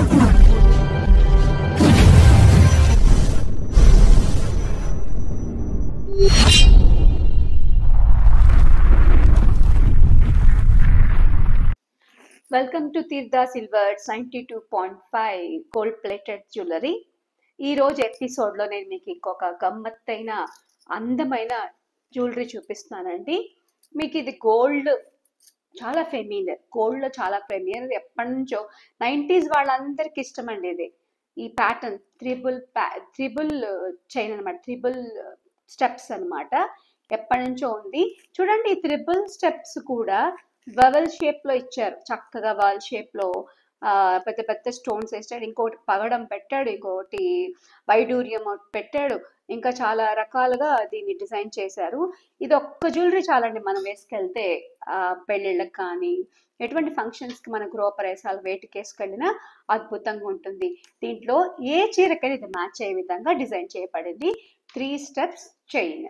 Welcome to Tirtha silvers 92.5 gold plated jewellery. ఈ రోజు ఎపిసోడ్లో నేను మీకు ఇంకొక గమ్మత్తైన అందమైన జ్యువెలరీ చూపిస్తున్నానండి. మీకు ఇది గోల్డ్ చాలా ఫెమిలియర్, గోల్డ్లో చాలా ఫెమిలియర్, ఎప్పటి నుంచో 90s వాళ్ళందరికీ ఇష్టం అండి. ఇది ఈ ప్యాటర్న్ త్రిబుల్ చైన్ అనమాట, త్రిబుల్ స్టెప్స్ అనమాట. ఎప్పటి నుంచో ఉంది. చూడండి, ఈ త్రిబుల్ స్టెప్స్ కూడా వవల్ షేప్ లో ఇచ్చారు, చక్కగా వవల్ షేప్ లో పెద్ద పెద్ద స్టోన్స్ వేసాడు. ఇంకోటి పగడం పెట్టాడు, ఇంకోటి వైడూర్యం పెట్టాడు, ఇంకా చాలా రకాలుగా దీన్ని డిజైన్ చేశారు. ఇది ఒక్క జ్యువెలరీ చాలండి మనం వేసుకెళ్తే పెళ్ళిళ్ళకి కానీ ఎటువంటి ఫంక్షన్స్ కి మన గృహప్రవేశాలు వేటికి వేసుకెళ్ళినా అద్భుతంగా ఉంటుంది. దీంట్లో ఏ చీరకైనా ఇది మ్యాచ్ అయ్యే విధంగా డిజైన్ చేయబడింది. 3 స్టెప్స్ చైన్.